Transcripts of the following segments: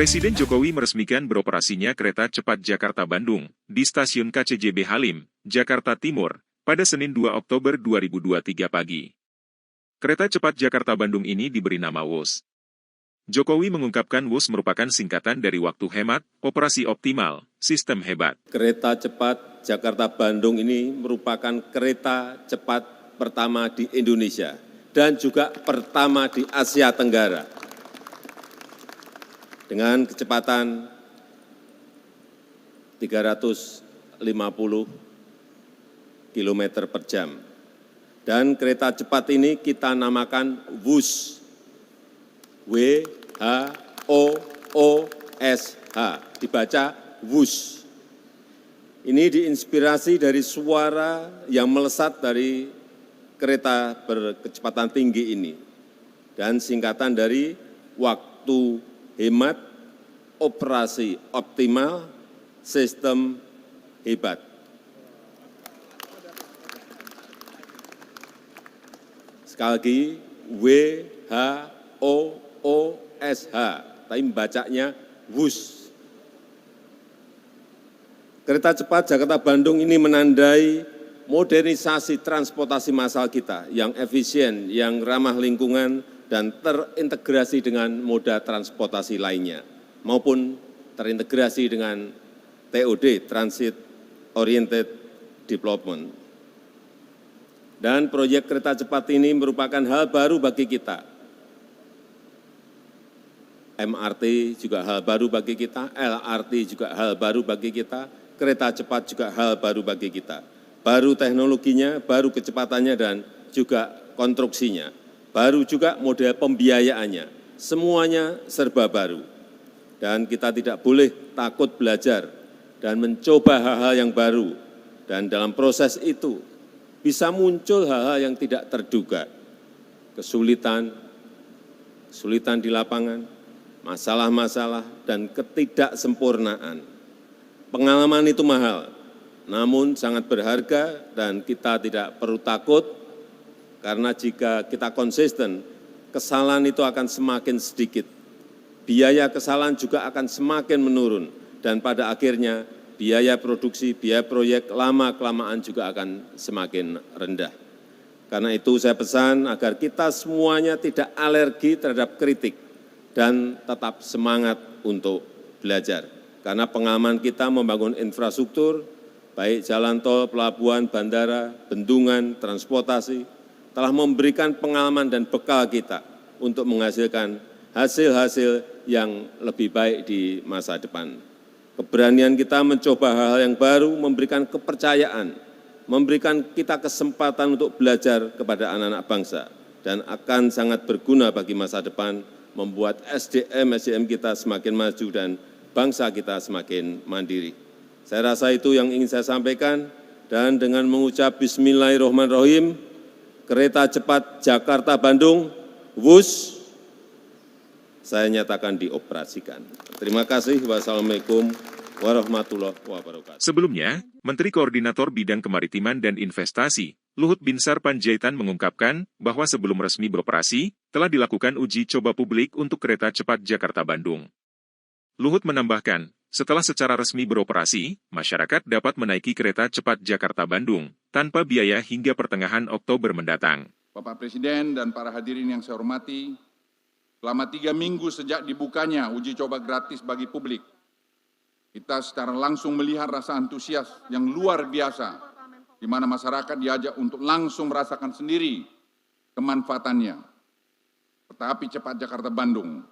Presiden Jokowi meresmikan beroperasinya kereta cepat Jakarta-Bandung di stasiun KCJB Halim, Jakarta Timur, pada Senin 2 Oktober 2023 pagi. Kereta cepat Jakarta-Bandung ini diberi nama WUS. Jokowi mengungkapkan WUS merupakan singkatan dari waktu hemat, operasi optimal, sistem hebat. Kereta cepat Jakarta-Bandung ini merupakan kereta cepat pertama di Indonesia dan juga pertama di Asia Tenggara. Dengan kecepatan 350 km per jam. Dan kereta cepat ini kita namakan WUS. W-H-O-O-S-H. Dibaca WUS. Ini diinspirasi dari suara yang melesat dari kereta berkecepatan tinggi ini. Dan singkatan dari waktu hemat, operasi optimal, sistem hebat. Sekali lagi, W-H-O-O-S-H, tapi bacanya WUS. Kereta cepat Jakarta-Bandung ini menandai modernisasi transportasi massal kita yang efisien, yang ramah lingkungan, dan terintegrasi dengan moda transportasi lainnya, maupun terintegrasi dengan TOD, Transit Oriented Development. Dan proyek kereta cepat ini merupakan hal baru bagi kita. MRT juga hal baru bagi kita, LRT juga hal baru bagi kita, kereta cepat juga hal baru bagi kita. Baru teknologinya, baru kecepatannya, dan juga konstruksinya. Baru juga model pembiayaannya, semuanya serba baru. Dan kita tidak boleh takut belajar dan mencoba hal-hal yang baru. Dan dalam proses itu bisa muncul hal-hal yang tidak terduga. Kesulitan di lapangan, masalah-masalah, dan ketidaksempurnaan. Pengalaman itu mahal, namun sangat berharga dan kita tidak perlu takut. Karena jika kita konsisten, kesalahan itu akan semakin sedikit. Biaya kesalahan juga akan semakin menurun. Dan pada akhirnya, biaya produksi, biaya proyek lama-kelamaan juga akan semakin rendah. Karena itu saya pesan agar kita semuanya tidak alergi terhadap kritik dan tetap semangat untuk belajar. Karena pengalaman kita membangun infrastruktur, baik jalan tol, pelabuhan, bandara, bendungan, transportasi, telah memberikan pengalaman dan bekal kita untuk menghasilkan hasil-hasil yang lebih baik di masa depan. Keberanian kita mencoba hal-hal yang baru, memberikan kepercayaan, memberikan kita kesempatan untuk belajar kepada anak-anak bangsa, dan akan sangat berguna bagi masa depan, membuat SDM kita semakin maju dan bangsa kita semakin mandiri. Saya rasa itu yang ingin saya sampaikan, dan dengan mengucap Bismillahirrahmanirrahim, kereta cepat Jakarta-Bandung, WUS, saya nyatakan dioperasikan. Terima kasih. Wassalamualaikum warahmatullahi wabarakatuh. Sebelumnya, Menteri Koordinator Bidang Kemaritiman dan Investasi, Luhut Binsar Panjaitan mengungkapkan bahwa sebelum resmi beroperasi, telah dilakukan uji coba publik untuk kereta cepat Jakarta-Bandung. Luhut menambahkan, setelah secara resmi beroperasi, masyarakat dapat menaiki kereta cepat Jakarta-Bandung tanpa biaya hingga pertengahan Oktober mendatang. Bapak Presiden dan para hadirin yang saya hormati, selama 3 minggu sejak dibukanya uji coba gratis bagi publik, kita secara langsung melihat rasa antusias yang luar biasa, di mana masyarakat diajak untuk langsung merasakan sendiri kemanfaatannya. Kereta api cepat Jakarta-Bandung,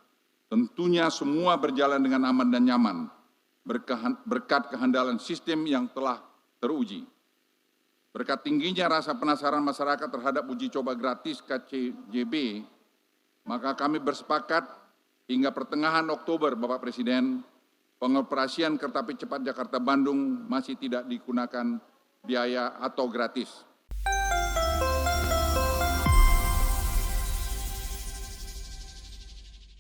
tentunya semua berjalan dengan aman dan nyaman, berkat kehandalan sistem yang telah teruji. Berkat tingginya rasa penasaran masyarakat terhadap uji coba gratis KCJB, maka kami bersepakat hingga pertengahan Oktober, Bapak Presiden, pengoperasian kereta api cepat Jakarta-Bandung masih tidak digunakan biaya atau gratis.